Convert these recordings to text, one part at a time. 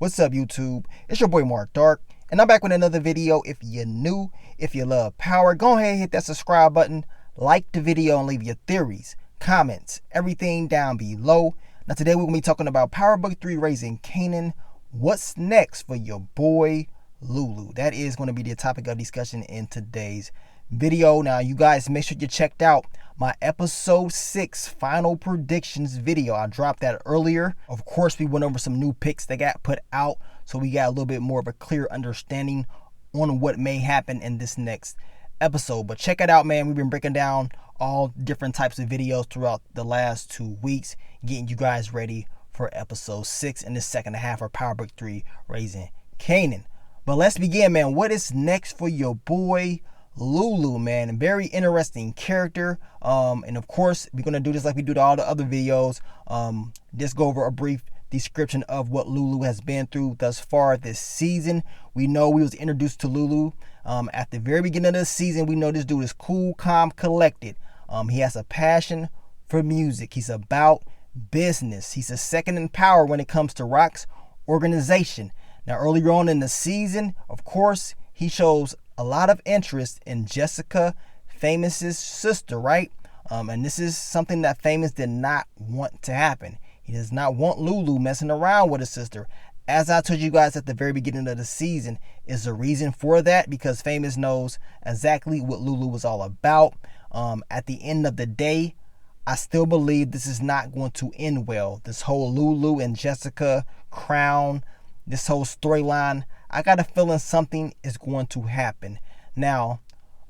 What's up, YouTube? It's your boy Mark Dark, and I'm back with another video. If you're new, if you love power, go ahead and hit that subscribe button, like the video, and leave your theories, comments, everything down below. Now today we're going to be talking about Power Book 3 Raising Kanan. What's next for your boy Lulu? That is going to be the topic of discussion in today's video. Now you guys make sure you checked out my episode 6 final predictions video. I dropped that earlier. Of course, we went over some new picks that got put out, so we got a little bit more of a clear understanding on what may happen in this next episode. But check it out, man. We've been breaking down all different types of videos throughout the last 2 weeks, getting you guys ready for episode 6 in the second half of Power Book 3 Raising Kanan. But let's begin, man. What is next for your boy Lulu, man? A very interesting character. And of course, we're gonna do this like we do to all the other videos. Just go over a brief description of what Lulu has been through thus far this season. We know we was introduced to Lulu at the very beginning of the season. We know this dude is cool, calm, collected. He has a passion for music. He's about business. He's a second in power when it comes to Rock's organization. Now, earlier on in the season, of course, he shows a lot of interest in Jessica, Famous's sister, right? And this is something that Famous did not want to happen. He does not want Lulu messing around with his sister. As I told you guys at the very beginning of the season, is the reason for that because Famous knows exactly what Lulu was all about. At the end of the day, I still believe this is not going to end well. This whole Lulu and Jessica crown, this whole storyline, I got a feeling something is going to happen. Now,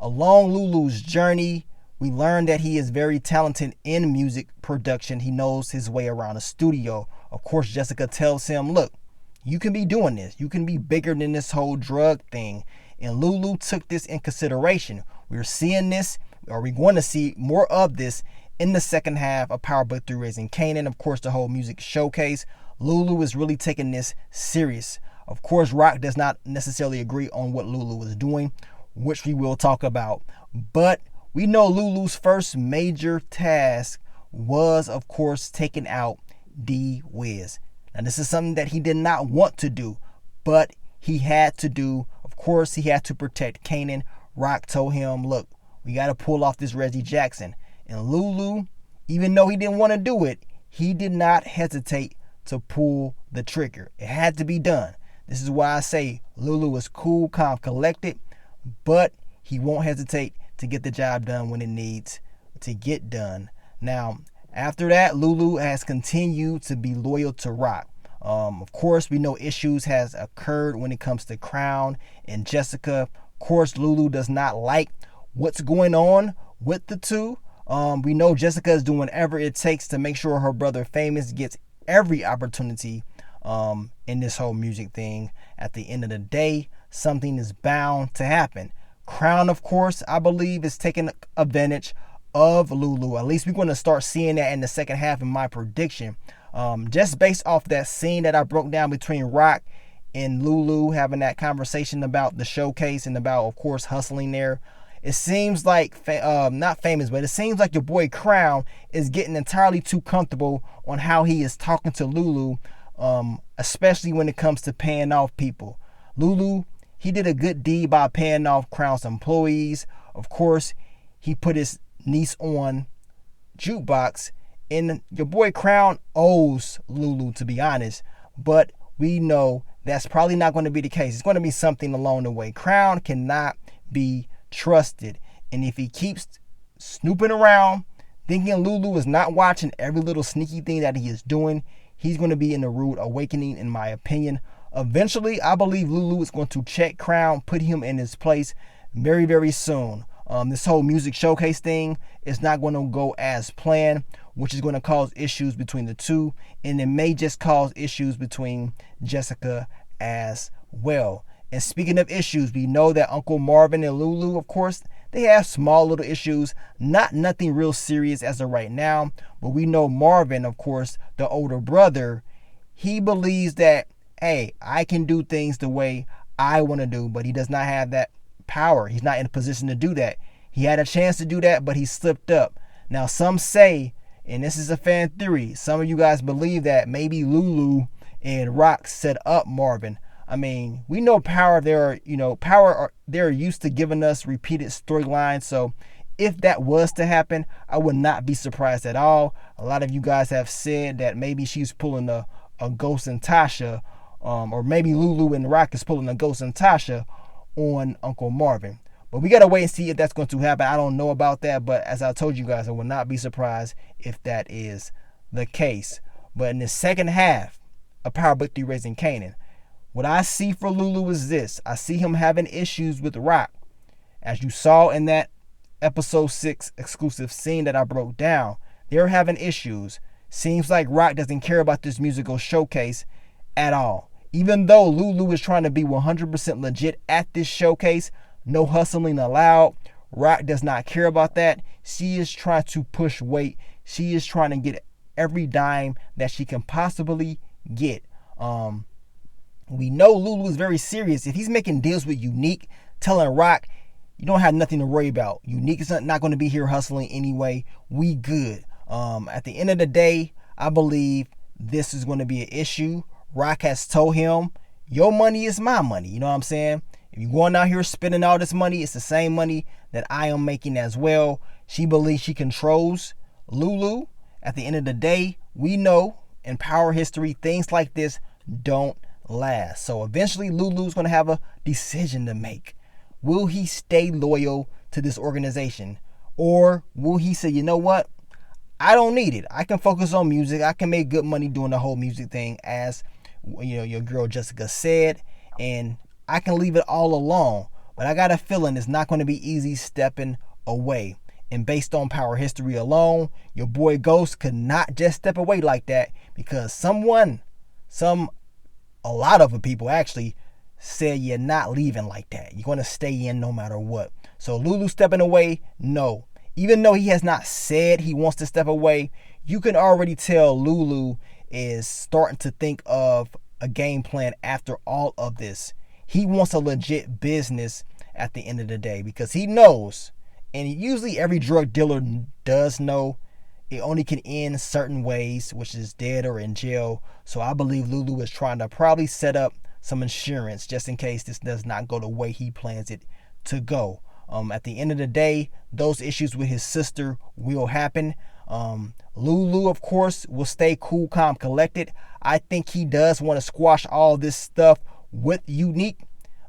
along Lulu's journey, we learned that he is very talented in music production. He knows his way around a studio. Of course, Jessica tells him, look, you can be doing this. You can be bigger than this whole drug thing. And Lulu took this in consideration. We're seeing this, or we're going to see more of this in the second half of Power Book 3 Raising Kanan. Of course, the whole music showcase. Lulu is really taking this serious. Of course, Rock does not necessarily agree on what Lulu is doing, which we will talk about. But we know Lulu's first major task was, of course, taking out D-Wiz. Now, this is something that he did not want to do, but he had to do. Of course, he had to protect Kanan. Rock told him, look, we got to pull off this Reggie Jackson. And Lulu, even though he didn't want to do it, he did not hesitate to pull the trigger. It had to be done. This is why I say Lulu is cool, calm, collected, but he won't hesitate to get the job done when it needs to get done. Now, after that, Lulu has continued to be loyal to Rock. Of course, we know issues has occurred when it comes to Crown and Jessica. Of course, Lulu does not like what's going on with the two. We know Jessica is doing whatever it takes to make sure her brother Famous gets every opportunity in this whole music thing. At the end of the day, something is bound to happen. Crown, of course, I believe is taking advantage of Lulu. At least we're going to start seeing that in the second half in my prediction. Just based off that scene that I broke down between Rock and Lulu having that conversation about the showcase and about, of course, hustling there. It seems like, not Famous, but it seems like your boy Crown is getting entirely too comfortable on how he is talking to Lulu, especially when it comes to paying off people. Lulu, he did a good deed by paying off Crown's employees. Of course, he put his niece on jukebox, and your boy Crown owes Lulu, to be honest, but we know that's probably not going to be the case. It's going to be something along the way. Crown cannot be trusted, and if he keeps snooping around thinking Lulu is not watching every little sneaky thing that he is doing, he's going to be in a rude awakening, in my opinion. Eventually, I believe Lulu is going to check Crown, put him in his place very, very soon. This whole music showcase thing is not going to go as planned, which is going to cause issues between the two, and it may just cause issues between Jessica as well. And speaking of issues, we know that Uncle Marvin and Lulu, of course, they have small little issues, nothing real serious as of right now. But we know Marvin, of course, the older brother, he believes that, hey, I can do things the way I want to do, but he does not have that power. He's not in a position to do that. He had a chance to do that, but he slipped up. Now, some say, and this is a fan theory, some of you guys believe that maybe Lulu and Rock set up Marvin. I mean, we know Power. They're used to giving us repeated storylines. So if that was to happen, I would not be surprised at all. A lot of you guys have said that maybe she's pulling a Ghost and Tasha, or maybe Lulu and Rock is pulling a Ghost and Tasha on Uncle Marvin. But we got to wait and see if that's going to happen. I don't know about that, but as I told you guys, I will not be surprised if that is the case. But in the second half of Power Book 3 Raising Kanan, what I see for Lulu is this. I see him having issues with Rock. As you saw in that episode 6 exclusive scene that I broke down, they're having issues. Seems like Rock doesn't care about this musical showcase at all. Even though Lulu is trying to be 100% legit at this showcase, no hustling allowed, Rock does not care about that. She is trying to push weight. She is trying to get every dime that she can possibly get. We know Lulu is very serious. If he's making deals with Unique, telling Rock, you don't have nothing to worry about. Unique is not going to be here hustling anyway. We good. At the end of the day, I believe this is going to be an issue. Rock has told him, your money is my money. You know what I'm saying? If you're going out here spending all this money, it's the same money that I am making as well. She believes she controls Lulu. At the end of the day, we know in Power history, things like this don't last. So eventually Lulu's going to have a decision to make. Will he stay loyal to this organization? Or will he say, you know what? I don't need it. I can focus on music. I can make good money doing the whole music thing, as your girl Jessica said, and I can leave it all alone. But I got a feeling it's not going to be easy stepping away. And based on Power history alone, your boy Ghost could not just step away like that, because a lot of the people actually said you're not leaving like that. You're going to stay in no matter what. So Lulu stepping away, no. Even though he has not said he wants to step away, you can already tell Lulu is starting to think of a game plan after all of this. He wants a legit business at the end of the day, because he knows, and usually every drug dealer does know, it only can end certain ways, which is dead or in jail. So I believe Lulu is trying to probably set up some insurance just in case this does not go the way he plans it to go. At the end of the day, those issues with his sister will happen. Lulu, of course, will stay cool, calm, collected. I think he does want to squash all this stuff with Unique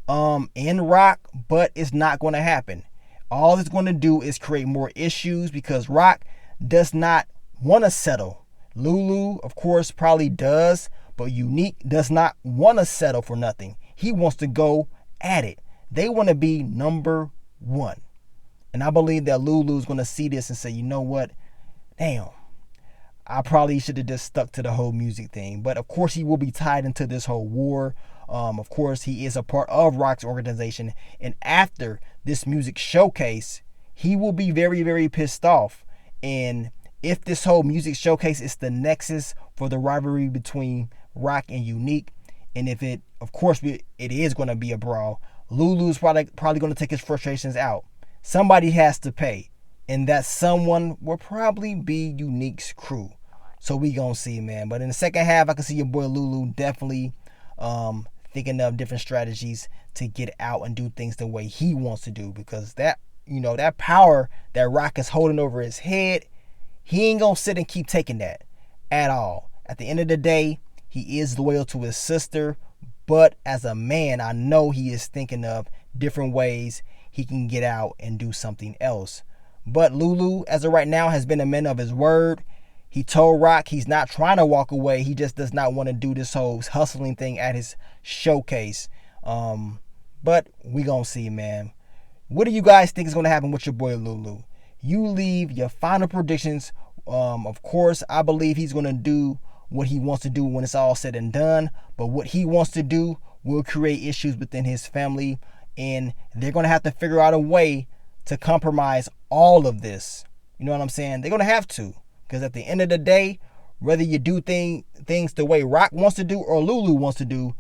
in Rock, but it's not going to happen. All it's going to do is create more issues, because Rock does not want to settle. Lulu, of course, probably does, but Unique does not want to settle for nothing. He wants to go at it. They want to be number one. And I believe that Lulu's going to see this and say, you know what? Damn, I probably should have just stuck to the whole music thing. But of course, he will be tied into this whole war. Of course, he is a part of Rock's organization. And after this music showcase, he will be very, very pissed off. And if this whole music showcase is the nexus for the rivalry between Rock and Unique, and if it, of course, it is going to be a brawl, Lulu's probably going to take his frustrations out. Somebody has to pay, and that someone will probably be Unique's crew. So we gonna see, man. But in the second half, I can see your boy Lulu definitely thinking of different strategies to get out and do things the way he wants to do, because that power that Rock is holding over his head, he ain't gonna sit and keep taking that at all. At the end of the day, he is loyal to his sister, but as a man, I know he is thinking of different ways he can get out and do something else. But Lulu, as of right now, has been a man of his word. He told Rock he's not trying to walk away. He just does not want to do this whole hustling thing at his showcase. But we gonna see, man. What do you guys think is gonna happen with your boy Lulu? You leave your final predictions. Of course, I believe he's gonna do what he wants to do when it's all said and done. But what he wants to do will create issues within his family, and they're gonna have to figure out a way to compromise all of this. You know what I'm saying? They're gonna have to. Because at the end of the day, whether you do things the way Rock wants to do or Lulu wants to do,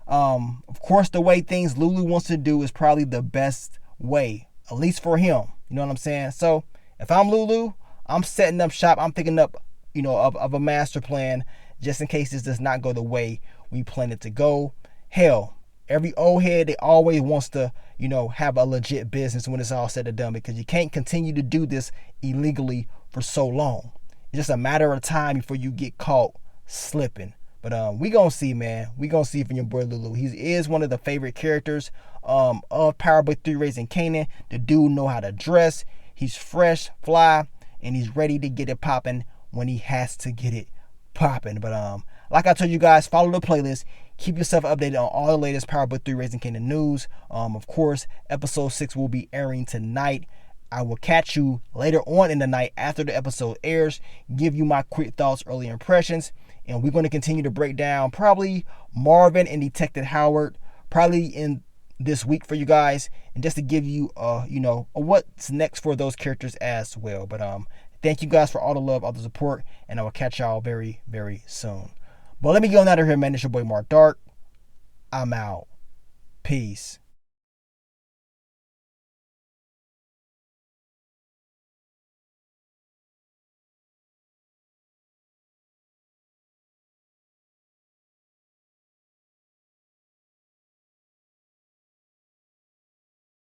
of course, the way things Lulu wants to do is probably the best way, at least for him. You know what I'm saying? So if I'm Lulu, I'm setting up shop. I'm thinking up, of a master plan just in case this does not go the way we plan it to go. Hell, every old head, they always wants to, have a legit business when it's all said and done, because you can't continue to do this illegally for so long. It's just a matter of time before you get caught slipping. But we gonna see, man. We gonna see from your boy Lulu. He is one of the favorite characters of Power Book 3 Raising Kanan. The dude know how to dress. He's fresh, fly, and he's ready to get it popping when he has to get it popping. But like I told you guys, follow the playlist. Keep yourself updated on all the latest Power Book 3 Raising Kanan news. Of course, episode 6 will be airing tonight. I will catch you later on in the night after the episode airs, give you my quick thoughts, early impressions, and we're going to continue to break down probably Marvin and Detective Howard probably in this week for you guys, and just to give you what's next for those characters as well. But thank you guys for all the love, all the support, and I will catch y'all very, very soon. But let me go out of here, man. It's your boy Mark Dark. I'm out. Peace.